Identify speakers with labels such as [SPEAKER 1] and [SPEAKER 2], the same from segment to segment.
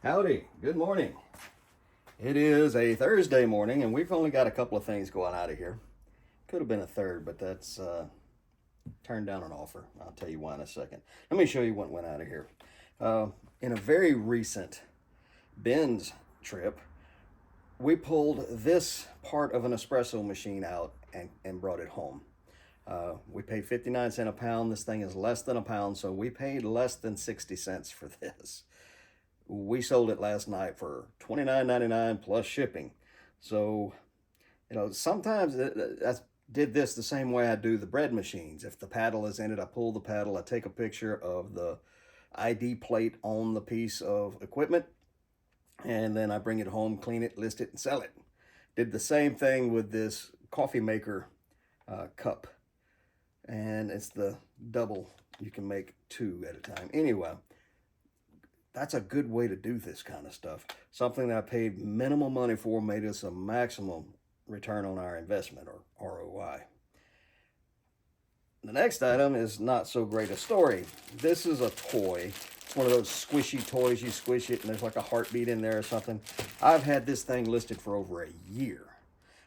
[SPEAKER 1] Howdy, good morning. It is a Thursday morning and we've only got a couple of things going out of here. Could have been a third, but that's turned down an offer. I'll tell you why in a second. Let me show you what went out of here. In a very recent Ben's trip, we pulled this part of an espresso machine out and brought it home. We paid 59 cents a pound. This thing is less than a pound, so we paid less than 60 cents for this. We sold it last night for $29.99 plus shipping. So, sometimes I did this the same way I do the bread machines. If the paddle is in it, I pull the paddle, I take a picture of the ID plate on the piece of equipment, and then I bring it home, clean it, list it, and sell it. Did the same thing with this coffee maker cup. And it's the double. You can make two at a time. Anyway, that's a good way to do this kind of stuff. Something that I paid minimal money for made us a maximum return on our investment, or ROI. The next item is not so great a story. This is a toy. It's one of those squishy toys. You squish it and there's like a heartbeat in there or something. I've had this thing listed for over a year.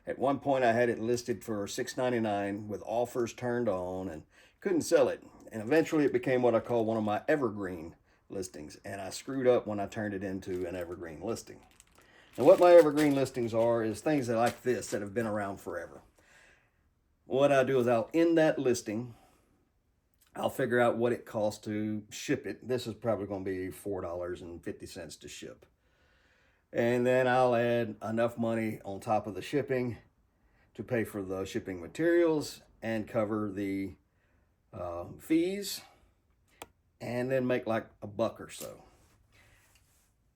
[SPEAKER 1] At one point I had it listed for $6.99 with offers turned on and couldn't sell it. And eventually it became what I call one of my evergreen listings, and I screwed up when I turned it into an evergreen listing. And what my evergreen listings are is things that like this that have been around forever. What I do is I'll end that listing. I'll figure out what it costs to ship it. This is probably going to be $4.50 to ship. And then I'll add enough money on top of the shipping to pay for the shipping materials and cover the fees, and then make like a buck or so.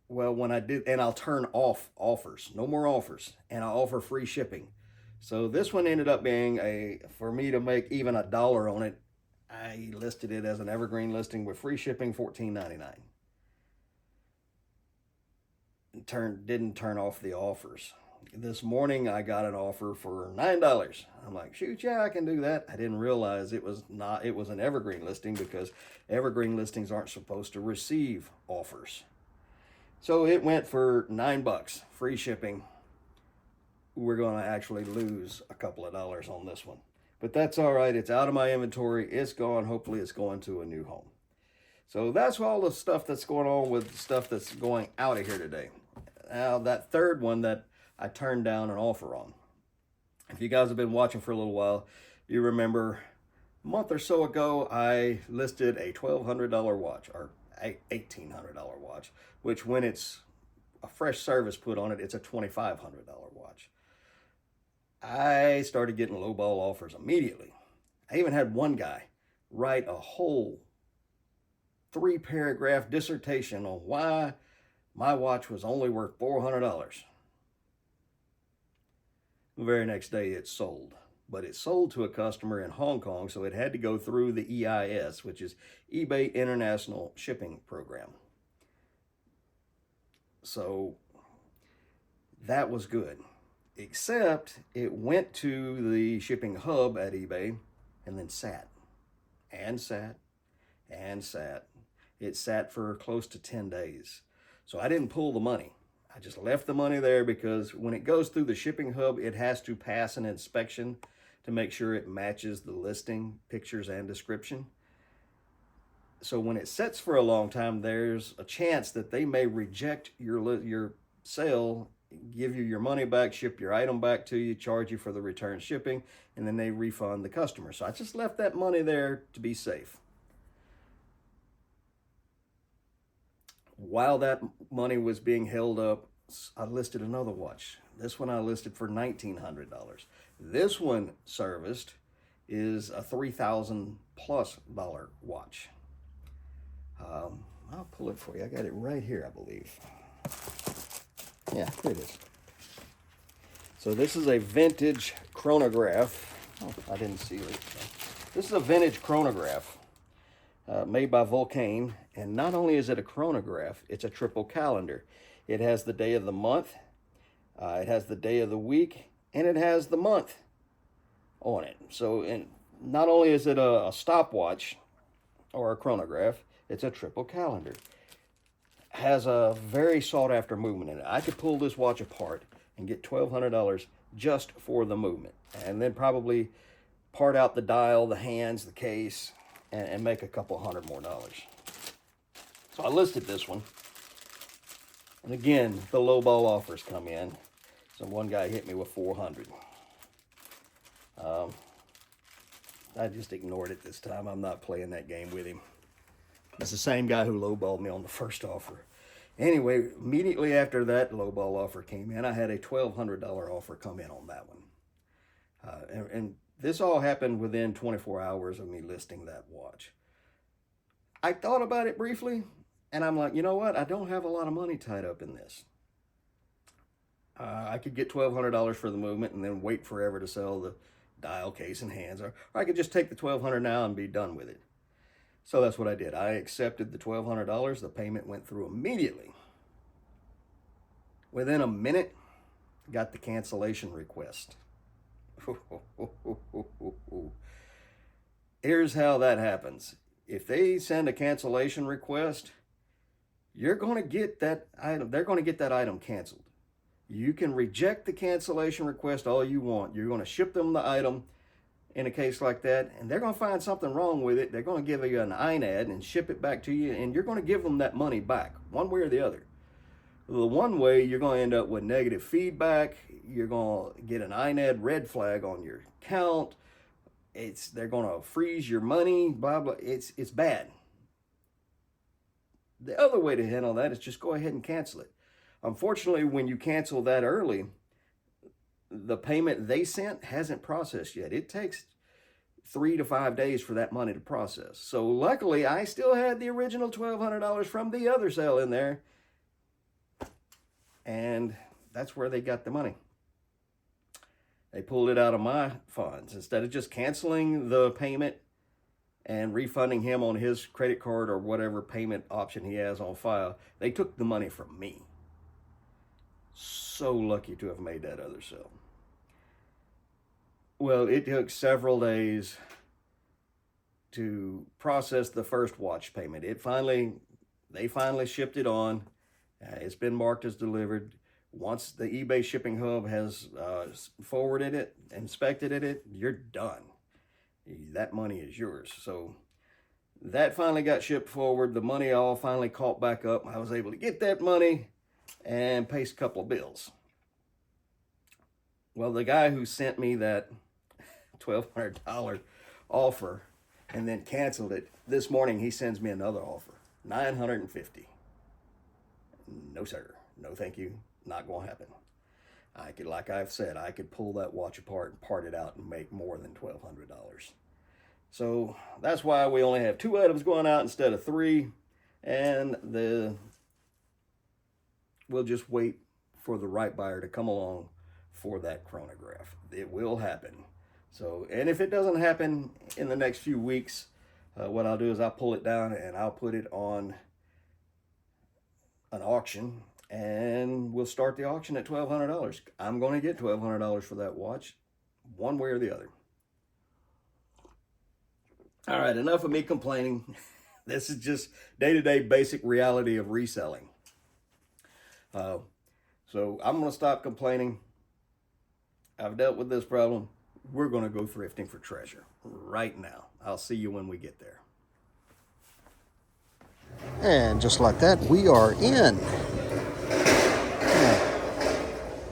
[SPEAKER 1] Well, when I did, and I'll turn off offers, no more offers, and I offer free shipping. So this one ended up being for me to make even $1 on it, I listed it as an evergreen listing with free shipping, $14.99. Didn't turn off the offers. This morning I got an offer for $9. I'm like, shoot, yeah, I can do that. I didn't realize it was an evergreen listing, because evergreen listings aren't supposed to receive offers. So it went for $9, free shipping. We're going to actually lose a couple of dollars on this one, but that's all right. It's out of my inventory. It's gone. Hopefully it's going to a new home. So that's all the stuff that's going on with stuff that's going out of here today. Now that third one that I turned down an offer on. If you guys have been watching for a little while, you remember a month or so ago, I listed a $1,200 watch, or $1,800 watch, which when it's a fresh service put on it, it's a $2,500 watch. I started getting lowball offers immediately. I even had one guy write a whole 3-paragraph dissertation on why my watch was only worth $400. The very next day it sold, but it sold to a customer in Hong Kong, so it had to go through the EIS, which is eBay International Shipping Program. So that was good, except it went to the shipping hub at eBay and then sat and sat and sat. It sat for close to 10 days. So I didn't pull the money. I just left the money there, because when it goes through the shipping hub, it has to pass an inspection to make sure it matches the listing, pictures, and description. So when it sits for a long time, there's a chance that they may reject your sale, give you your money back, ship your item back to you, charge you for the return shipping, and then they refund the customer. So I just left that money there to be safe. While that money was being held up, I listed another watch. This one I listed for $1,900. This one serviced is a $3,000+ watch. I'll pull it for you. I got it right here, I believe. Yeah, here it is. So this is a vintage chronograph. Oh, I didn't seal it. This is a vintage chronograph. Made by Vulcane, and not only is it a chronograph, it's a triple calendar. It has the day of the month, it has the day of the week, and it has the month on it. So, and not only is it a stopwatch or a chronograph, it's a triple calendar. has a very sought after movement in it. I could pull this watch apart and get $1,200 just for the movement, and then probably part out the dial, the hands, the case, and make a couple $100 more. So I listed this one. And again, the lowball offers come in. So one guy hit me with 400. I just ignored it this time. I'm not playing that game with him. It's the same guy who lowballed me on the first offer. Anyway, immediately after that lowball offer came in, I had a $1,200 offer come in on that one. And this all happened within 24 hours of me listing that watch. I thought about it briefly, and I'm like, you know what? I don't have a lot of money tied up in this. I could get $1,200 for the movement and then wait forever to sell the dial, case, and hands, or I could just take the $1,200 now and be done with it. So that's what I did. I accepted the $1,200. The payment went through immediately. Within a minute, got the cancellation request. Here's how that happens. If they send a cancellation request, you're going to get that item. They're going to get that item canceled. You can reject the cancellation request all you want. You're going to ship them the item in a case like that, and they're going to find something wrong with it. They're going to give you an INAD and ship it back to you, and you're going to give them that money back, one way or the other. The one way, you're going to end up with negative feedback. You're going to get an INAD red flag on your account. They're going to freeze your money, blah, blah. It's bad. The other way to handle that is just go ahead and cancel it. Unfortunately, when you cancel that early, the payment they sent hasn't processed yet. It takes 3 to 5 days for that money to process. So luckily, I still had the original $1,200 from the other sale in there. And that's where they got the money. They pulled it out of my funds. Instead of just canceling the payment and refunding him on his credit card or whatever payment option he has on file, they took the money from me. So lucky to have made that other sale. Well, it took several days to process the first watch payment. They finally shipped it on. It's been marked as delivered. Once the eBay shipping hub has forwarded it, inspected it, you're done. That money is yours. So that finally got shipped forward. The money all finally caught back up. I was able to get that money and pay a couple of bills. Well, the guy who sent me that $1,200 offer and then canceled it, this morning he sends me another offer, $950. No, sir. No, thank you. Not going to happen. Like I've said, I could pull that watch apart and part it out and make more than $1,200. So that's why we only have 2 items going out instead of 3. And we'll just wait for the right buyer to come along for that chronograph. It will happen. So, and if it doesn't happen in the next few weeks, what I'll do is I'll pull it down and I'll put it on an auction, and we'll start the auction at $1,200. I'm going to get $1,200 for that watch, one way or the other. All right, enough of me complaining. This is just day-to-day basic reality of reselling. So I'm going to stop complaining. I've dealt with this problem. We're going to go thrifting for treasure right now. I'll see you when we get there.
[SPEAKER 2] And just like that, we are in.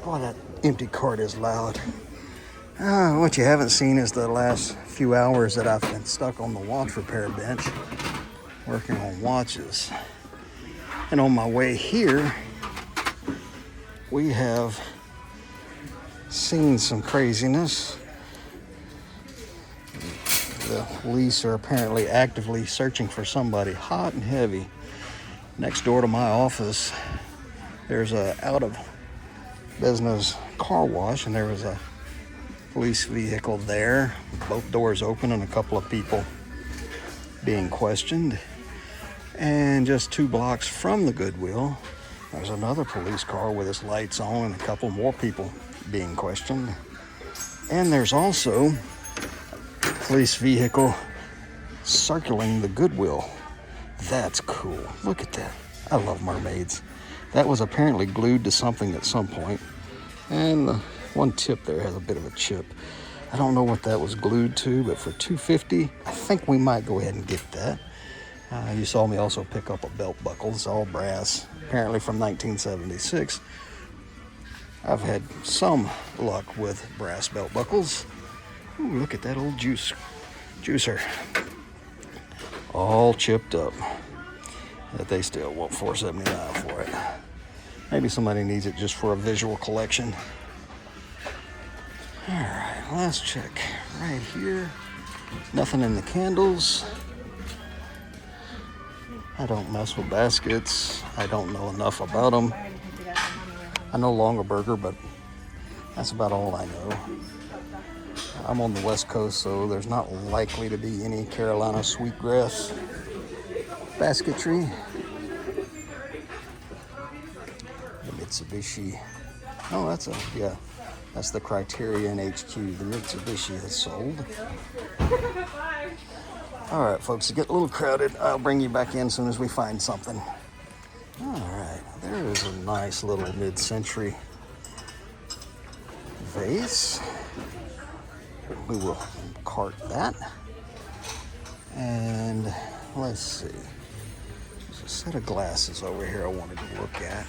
[SPEAKER 2] Boy, that empty cart is loud. What you haven't seen is the last few hours that I've been stuck on the watch repair bench working on watches. And on my way here, we have seen some craziness. The police are apparently actively searching for somebody hot and heavy. Next door to my office, there's a out of business car wash, and there was a police vehicle there, both doors open, and a couple of people being questioned. And just 2 blocks from the Goodwill, there's another police car with its lights on and a couple more people being questioned. And there's also a police vehicle circling the Goodwill. That's cool. Look at that. I love mermaids. That was apparently glued to something at some point. And the one tip there has a bit of a chip. I don't know what that was glued to, but for $2.50, I think we might go ahead and get that. You saw me also pick up a belt buckle. It's all brass, apparently from 1976. I've had some luck with brass belt buckles. Ooh, look at that old juicer. All chipped up. That they still want $4.79 for it. Maybe somebody needs it just for a visual collection. All right, let's check right here. Nothing in the candles. I don't mess with baskets. I don't know enough about them. I know Longaberger, but that's about all I know. I'm on the West Coast, so there's not likely to be any Carolina sweetgrass basketry. The Mitsubishi. Oh, that's the Criterion HQ. The Mitsubishi has sold. All right, folks, it get a little crowded. I'll bring you back in as soon as we find something. All right, there is a nice little mid-century vase. We will cart that. And let's see. There's a set of glasses over here I wanted to look at.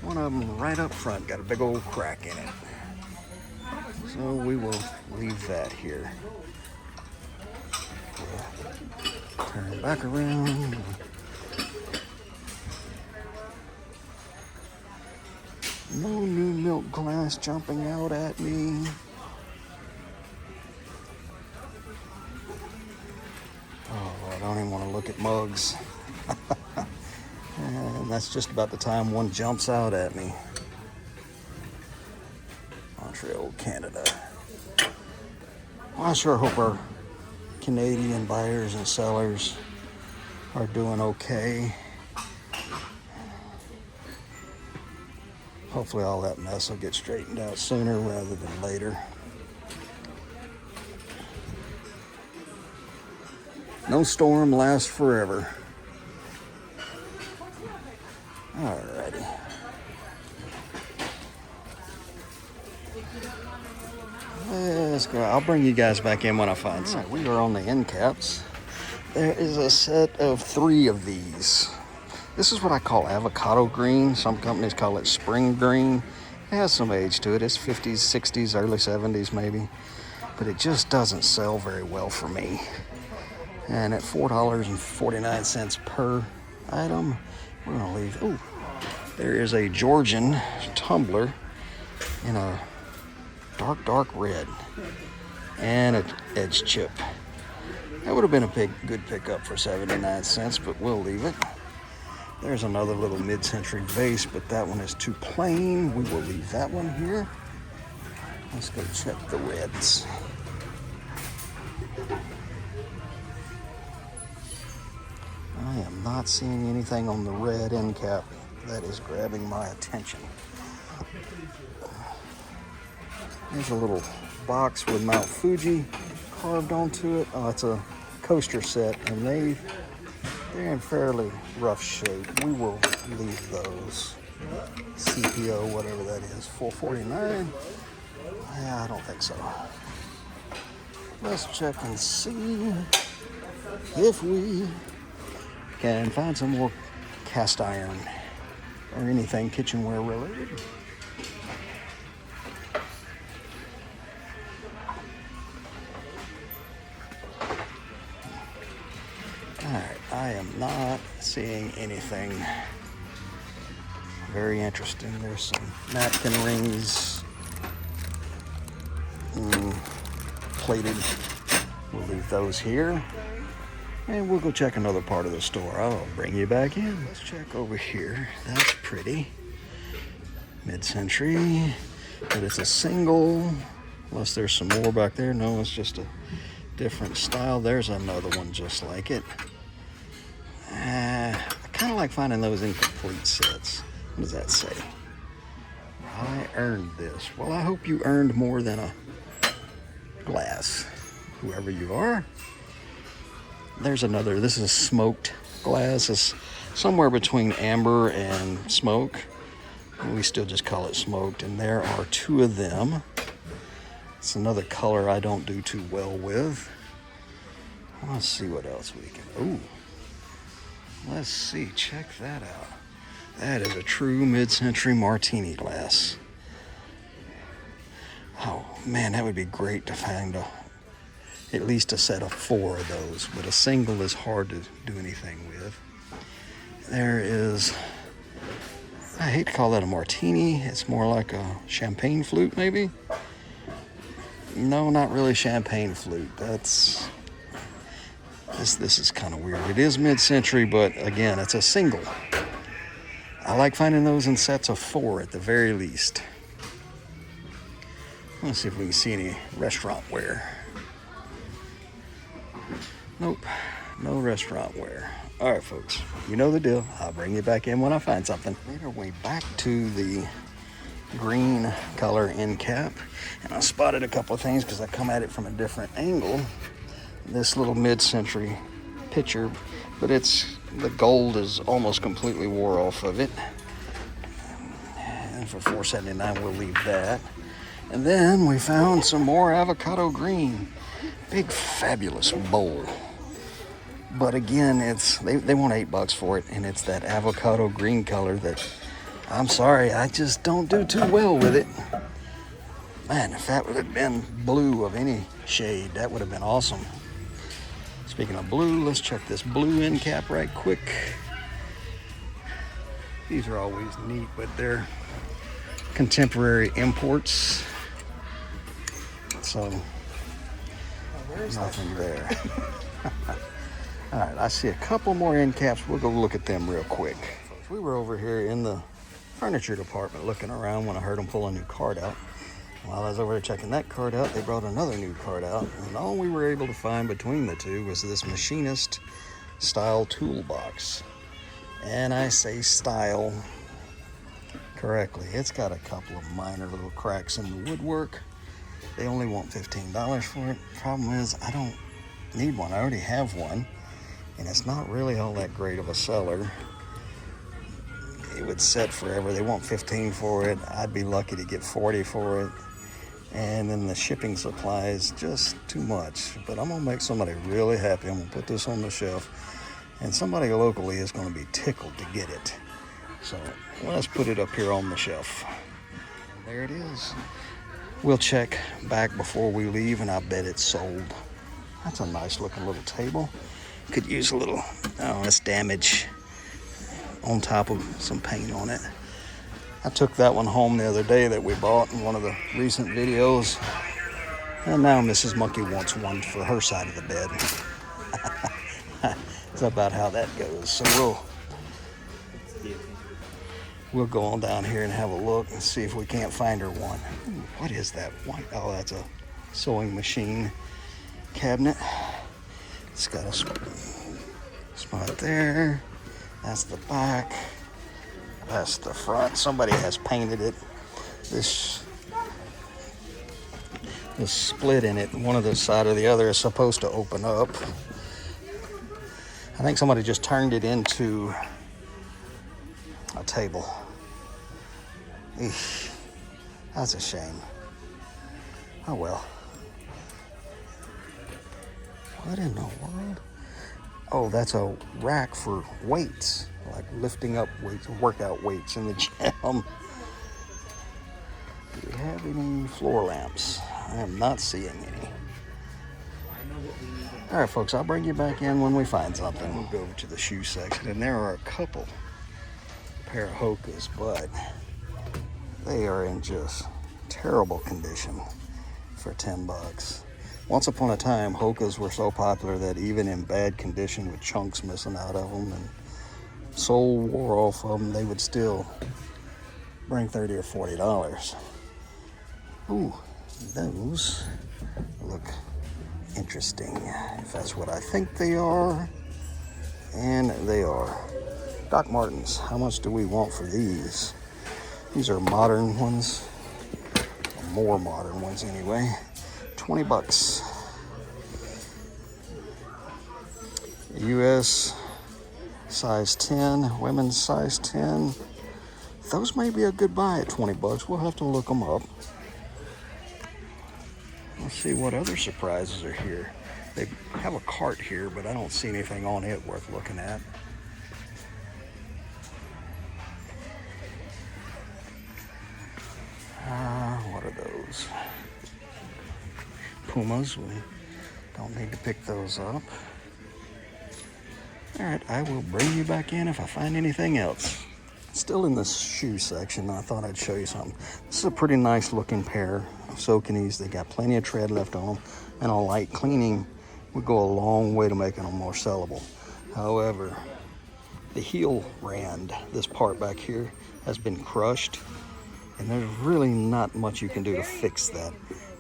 [SPEAKER 2] One of them right up front got a big old crack in it. So we will leave that here. We'll turn it back around. No new milk glass jumping out at me. Oh, I don't even want to look at mugs. And that's just about the time one jumps out at me. Montreal, Canada. Well, I sure hope our Canadian buyers and sellers are doing okay. Hopefully all that mess will get straightened out sooner rather than later. No storm lasts forever. Alrighty. Let's go. I'll bring you guys back in when I find some. We are on the end caps. There is a set of 3 of these. This is what I call avocado green. Some companies call it spring green. It has some age to it. It's 50s, 60s, early 70s maybe. But it just doesn't sell very well for me. And at $4.49 per item, we're gonna leave. Oh, there is a Georgian tumbler in a dark red and an edge chip. That would have been a good pickup for 79 cents, but we'll leave it. There's another little mid-century vase, but that one is too plain. We will leave that one here. Let's go check the reds. I am not seeing anything on the red end cap that is grabbing my attention. There's a little box with Mount Fuji carved onto it. Oh, it's a coaster set, and they're in fairly rough shape. We will leave those. CPO, whatever that is, $4.49. Yeah, I don't think so. Let's check and see if we can find some more cast iron or anything kitchenware related. Alright, I am not seeing anything very interesting. There's some napkin rings, plated. We'll leave those here. And we'll go check another part of the store. I'll bring you back in. Let's check over here. That's pretty. Mid-century. But it's a single. Unless there's some more back there. No, it's just a different style. There's another one just like it. I kind of like finding those incomplete sets. What does that say? I earned this. Well, I hope you earned more than a glass. Whoever you are. There's another. This is smoked glass is somewhere between amber and smoke. We still just call it smoked, and there are 2 of them. It's another color I don't do too well with. Let's see what else we can. Ooh, let's see. Check that out. That is a true mid-century martini glass. Oh man, that would be great to find at least a set of 4 of those, but a single is hard to do anything with. There is, I hate to call that a martini. It's more like a champagne flute, maybe? No, not really champagne flute. This is kind of weird. It is mid-century, but again, it's a single. I like finding those in sets of 4 at the very least. Let's see if we can see any restaurant wear. Nope, no restaurant wear. All right, folks, you know the deal. I'll bring you back in when I find something. Made our way back to the green color end cap, and I spotted a couple of things because I come at it from a different angle. This little mid-century picture, but the gold is almost completely wore off of it. And for $4.79, we'll leave that. And then we found some more avocado green. Big fabulous bowl. But again, they want $8 for it, and it's that avocado green color that, I'm sorry, I just don't do too well with it. Man, if that would have been blue of any shade, that would have been awesome. Speaking of blue, let's check this blue end cap right quick. These are always neat, but they're contemporary imports. So, nothing there. All right, I see a couple more end caps. We'll go look at them real quick. We were over here in the furniture department looking around when I heard them pull a new cart out. While I was over there checking that cart out, they brought another new cart out, and all we were able to find between the two was this machinist style toolbox. And I say style correctly. It's got a couple of minor little cracks in the woodwork. They only want $15 for it. Problem is, I don't need one. I already have one, and it's not really all that great of a seller. It would set forever. They want $15 for it. I'd be lucky to get $40 for it. And then the shipping supply is just too much. But I'm gonna make somebody really happy. I'm gonna put this on the shelf, and somebody locally is gonna be tickled to get it. So let's put it up here on the shelf. There it is. We'll check back before we leave, and I bet it's sold. That's a nice looking little table. Could use a little, it's damage on top of some paint on it. I took that one home the other day that we bought in one of the recent videos. And now Mrs. Monkey wants one for her side of the bed. That's about how that goes. So we'll go on down here and have a look and see if we can't find her one. Ooh, what is that one? Oh, that's a sewing machine cabinet. It's got a spot there. That's the back. That's the front. Somebody has painted it. This split in it, one of the side or the other, is supposed to open up. I think somebody just turned it into a table. Eesh, that's a shame. Oh well. What in the world? Oh, that's a rack for weights, like lifting up weights, workout weights in the gym. Do we have any floor lamps? I am not seeing any. All right, folks, I'll bring you back in when we find something. We'll go over to the shoe section, and there are a couple pair of Hokas, but they are in just terrible condition for $10. Once upon a time, Hokas were so popular that even in bad condition with chunks missing out of them and sole wore off of them, they would still bring $30 or $40. Ooh, those look interesting, if that's what I think they are. And they are. Doc Martens, how much do we want for these? These are modern ones, or more modern ones anyway. $20. US size 10, women's size 10. Those may be a good buy at 20 bucks. We'll have to look them up. Let's see what other surprises are here. They have a cart here, but I don't see anything on it worth looking at. What are those? Pumas. We don't need to pick those up. All right, I will bring you back in if I find anything else. Still in this shoe section, I thought I'd show you something. This is a pretty nice looking pair of Sauconys. They got plenty of tread left on them, and a light cleaning would go a long way to making them more sellable. However, the heel rand, this part back here, has been crushed, and there's really not much you can do to fix that.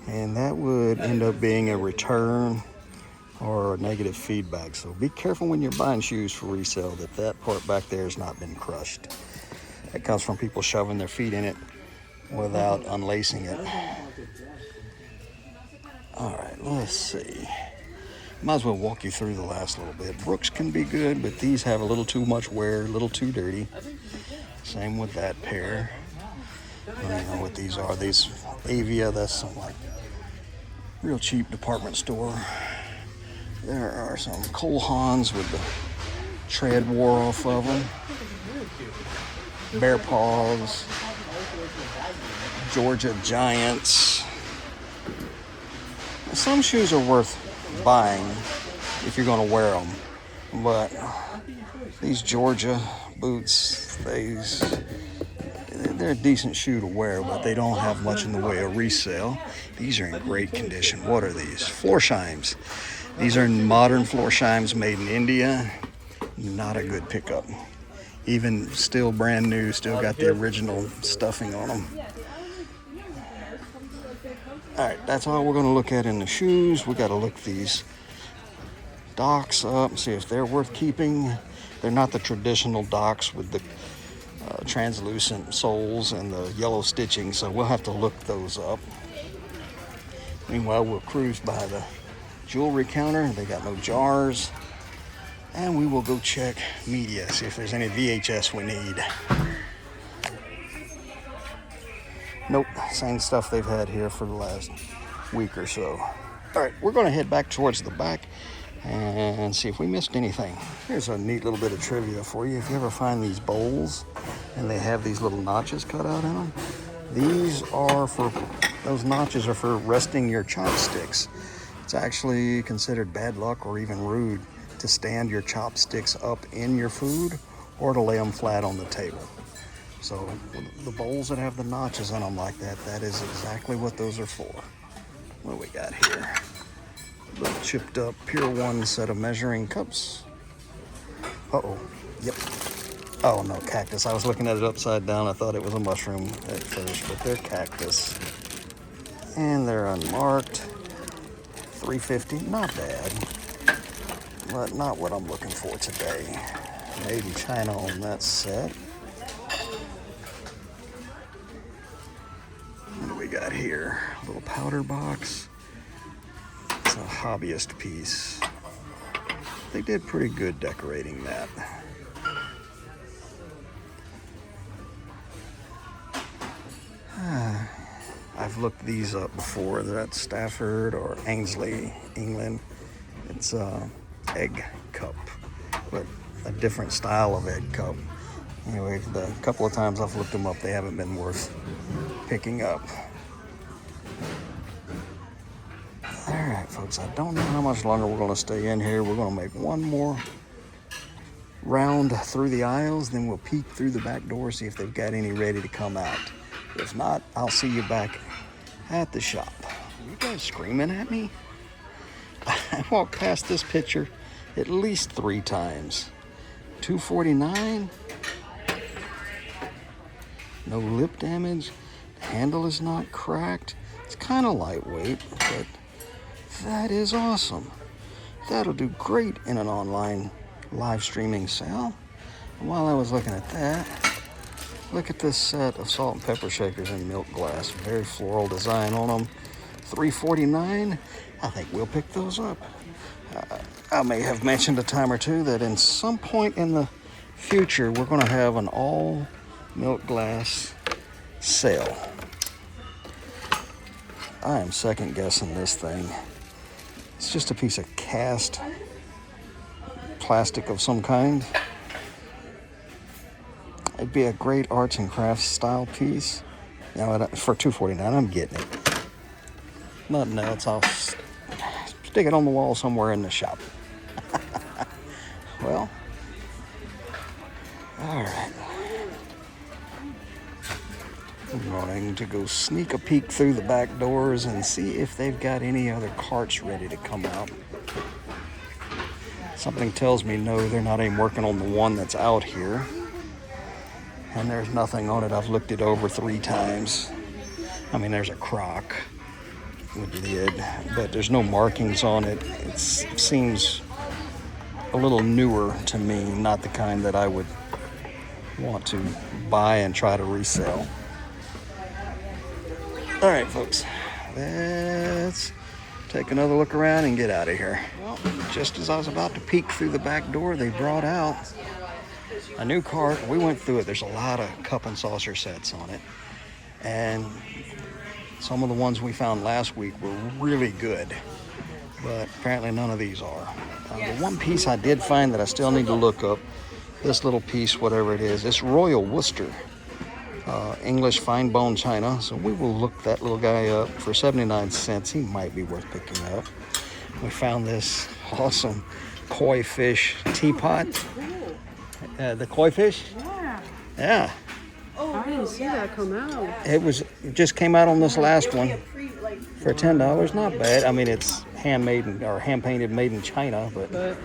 [SPEAKER 2] And that would end up being a return or negative feedback. So be careful when you're buying shoes for resale that part back there has not been crushed. That comes from people shoving their feet in it without unlacing it. All right, let's see. Might as well walk you through the last little bit. Brooks can be good, but these have a little too much wear, a little too dirty. Same with that pair. I don't know what these are. These Avia, that's some like real cheap department store. There are some Cole Haans with the tread wore off of them. Bear Paws. Georgia Giants. Some shoes are worth buying if you're going to wear them, but these Georgia boots, they're a decent shoe to wear, but they don't have much in the way of resale. These are in great condition. What are these? Florsheim's. These are modern Florsheim's made in India. Not a good pickup. Even still brand new, still got the original stuffing on them. All right, that's all we're going to look at in the shoes. We got to look these docks up and see if they're worth keeping. They're not the traditional docks with the translucent soles and the yellow stitching, so we'll have to look those up. Meanwhile, we'll cruise by the jewelry counter. They got no jars. And we will go check media, see if there's any VHS we need. Nope, same stuff they've had here for the last week or so. All right, we're going to head back towards the back and see if we missed anything. Here's a neat little bit of trivia for you. If you ever find these bowls and they have these little notches cut out in them, those notches are for resting your chopsticks. It's actually considered bad luck or even rude to stand your chopsticks up in your food or to lay them flat on the table. So the bowls that have the notches on them like that, that is exactly what those are for. What do we got here? A little chipped up Pure One set of measuring cups. Uh-oh, yep. Oh no, cactus. I was looking at it upside down. I thought it was a mushroom at first, but they're cactus. And they're unmarked. $3.50, not bad, but not what I'm looking for today. Made in China on that set. What do we got here? A little powder box. It's a hobbyist piece. They did pretty good decorating that. I've looked these up before. They're at Stafford or Ainsley, England. It's a egg cup, but a different style of egg cup. Anyway, the couple of times I've looked them up, they haven't been worth picking up. All right, folks, I don't know how much longer we're going to stay in here. We're going to make one more round through the aisles, then we'll peek through the back door, see if they've got any ready to come out. If not, I'll see you back at the shop. Are you guys screaming at me? I walked past this picture at least 3 times. $2.49. No lip damage. The handle is not cracked. It's kind of lightweight, but that is awesome. That'll do great in an online live streaming sale. And while I was looking at that, look at this set of salt and pepper shakers in milk glass. Very floral design on them. $3.49. I think we'll pick those up. I may have mentioned a time or two that in some point in the future, we're going to have an all milk glass sale. I am second guessing this thing. It's just a piece of cast plastic of some kind. It'd be a great arts and crafts style piece. Now, for $2.49, I'm getting it. Nothing else. I'll stick it on the wall somewhere in the shop. Well, all right. I'm going to go sneak a peek through the back doors and see if they've got any other carts ready to come out. Something tells me no, they're not even working on the one that's out here. And there's nothing on it. I've looked it over 3 times. I mean, there's a crock with lid, but there's no markings on it. It seems a little newer to me, not the kind that I would want to buy and try to resell. All right, folks, let's take another look around and get out of here. Well, just as I was about to peek through the back door, they brought out a new cart. We went through it. There's a lot of cup and saucer sets on it. And some of the ones we found last week were really good, but apparently none of these are. The one piece I did find that I still need to look up, this little piece, whatever it is, it's Royal Worcester. English fine bone china. So we will look that little guy up for 79 cents. He might be worth picking up. We found this awesome koi fish teapot. The koi fish?
[SPEAKER 3] Yeah.
[SPEAKER 2] Yeah.
[SPEAKER 3] I didn't see that come out.
[SPEAKER 2] It just came out on this last one for $10. Not bad. I mean, it's handmade or hand painted, made in China, but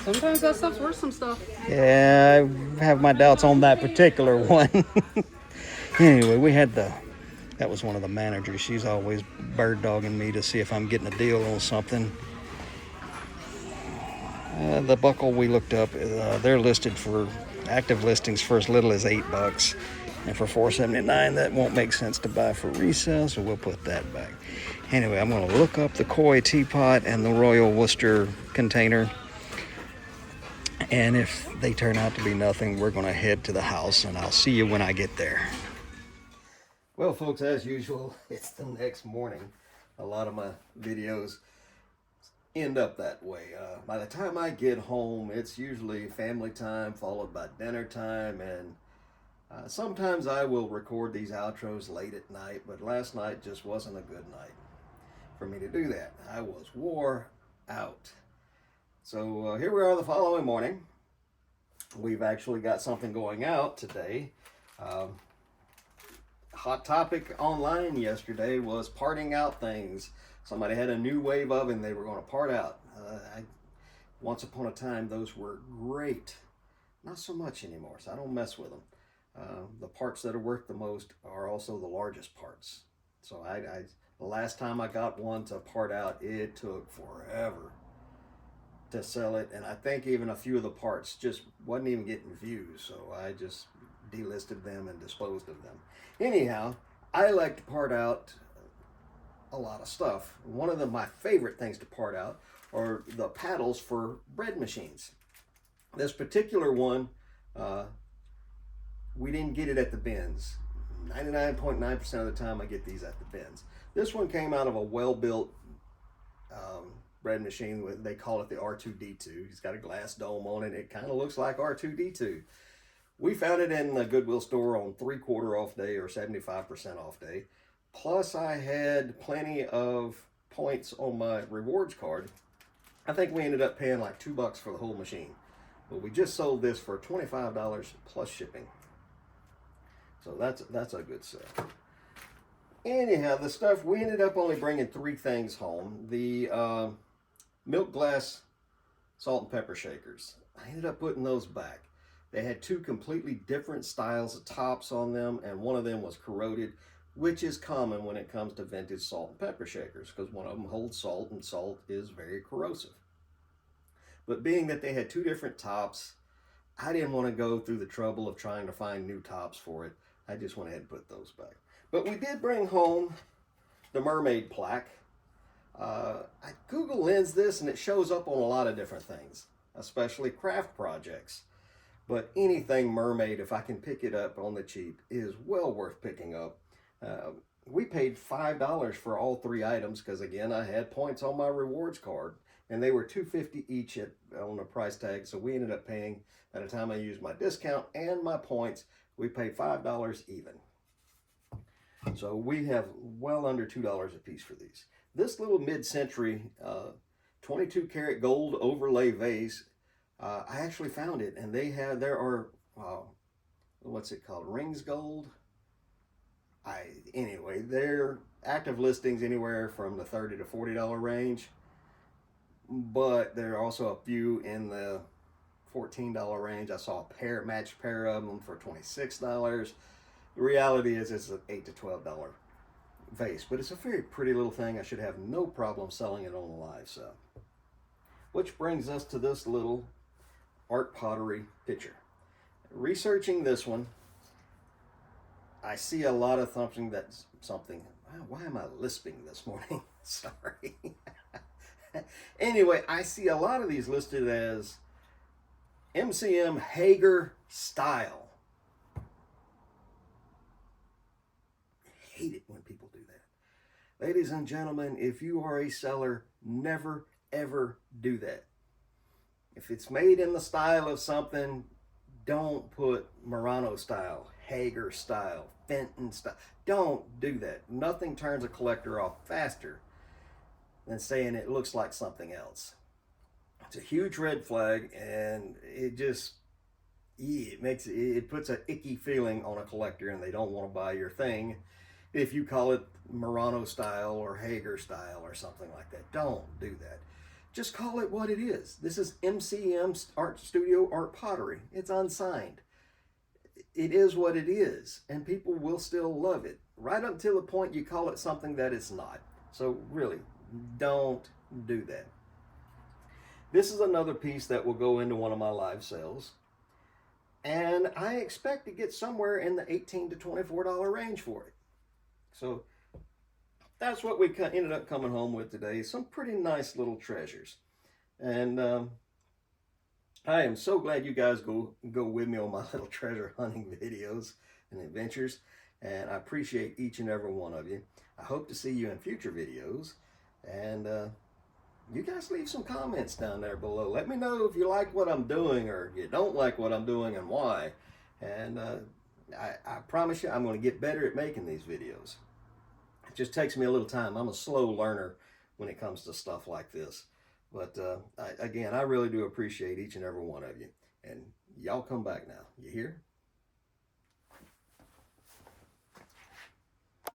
[SPEAKER 3] Sometimes that stuff's worth some stuff.
[SPEAKER 2] yeah, I have my doubts on that particular one. Anyway, we had that was one of the managers. She's always bird dogging me to see if I'm getting a deal on something. The buckle we looked up, they're listed for active listings for as little as $8, and for $4.79 that won't make sense to buy for resale, so we'll put that back. Anyway, I'm going to look up the koi teapot and the Royal Worcester container, and if they turn out to be nothing, we're going to head to the house, and I'll see you when I get there.
[SPEAKER 1] Well, folks, as usual, it's the next morning. A lot of my videos end up that way. By the time I get home, it's usually family time followed by dinner time, and sometimes I will record these outros late at night, but last night just wasn't a good night for me to do that. I was wore out. So here we are the following morning. We've actually got something going out today. Hot topic online yesterday was parting out things. Somebody had a new wave oven they were going to part out. Once upon a time, those were great. Not so much anymore, so I don't mess with them. The parts that are worth the most are also the largest parts. So the last time I got one to part out, it took forever to sell it. And I think even a few of the parts just wasn't even getting views. So I just delisted them and disposed of them. Anyhow, I like to part out a lot of stuff. One of my favorite things to part out are the paddles for bread machines. This particular one, we didn't get it at the bins. 99.9% of the time I get these at the bins. This one came out of a well-built bread machine. They call it the R2D2. It's got a glass dome on it. It kind of looks like R2D2. We found it in the Goodwill store on 3/4 off day or 75% off day. Plus I had plenty of points on my rewards card. I think we ended up paying like $2 for the whole machine. But we just sold this for $25 plus shipping. So that's a good sale. Anyhow, the stuff, we ended up only bringing 3 things home. The milk glass salt and pepper shakers. I ended up putting those back. They had 2 completely different styles of tops on them, and one of them was corroded, which is common when it comes to vintage salt and pepper shakers, because one of them holds salt, and salt is very corrosive. But being that they had 2 different tops, I didn't want to go through the trouble of trying to find new tops for it. I just went ahead and put those back. But we did bring home the mermaid plaque. I Google Lens this, and it shows up on a lot of different things, especially craft projects. But anything mermaid, if I can pick it up on the cheap, is well worth picking up. We paid $5 for all 3 items because, again, I had points on my rewards card, and they were $2.50 each on the price tag. So we ended up paying, by the time I used my discount and my points, we paid $5 even. So we have well under $2 a piece for these. This little mid-century 22 karat gold overlay vase, I actually found it, and there are what's it called, rings gold. Anyway, they're active listings anywhere from the $30 to $40 range, but there are also a few in the $14 range. I saw a matched pair of them for $26. The reality is it's an $8 to $12 vase, but it's a very pretty little thing. I should have no problem selling it on the live sale. Which brings us to this little art pottery pitcher. Researching this one, I see a lot of something. Why am I lisping this morning? Sorry. Anyway, I see a lot of these listed as MCM Hager style. I hate it when people do that. Ladies and gentlemen, if you are a seller, never ever do that. If it's made in the style of something, don't put Murano style, Hager style, Fenton style. Don't do that. Nothing turns a collector off faster than saying it looks like something else. It's a huge red flag, and it just, it puts an icky feeling on a collector, and they don't want to buy your thing if you call it Murano style or Hager style or something like that. Don't do that. Just call it what it is. This is MCM Art Studio Art Pottery. It's unsigned. It is what it is, and people will still love it, right up until the point you call it something that it's not. So really, don't do that. This is another piece that will go into one of my live sales, and I expect to get somewhere in the $18 to $24 range for it. So that's what we ended up coming home with today. Some pretty nice little treasures. And I am so glad you guys go with me on my little treasure hunting videos and adventures. And I appreciate each and every one of you. I hope to see you in future videos. And you guys leave some comments down there below. Let me know if you like what I'm doing or you don't like what I'm doing and why. And I promise you I'm going to get better at making these videos. It just takes me a little time. I'm a slow learner when it comes to stuff like this. But again, I really do appreciate each and every one of you. And y'all come back now. You hear?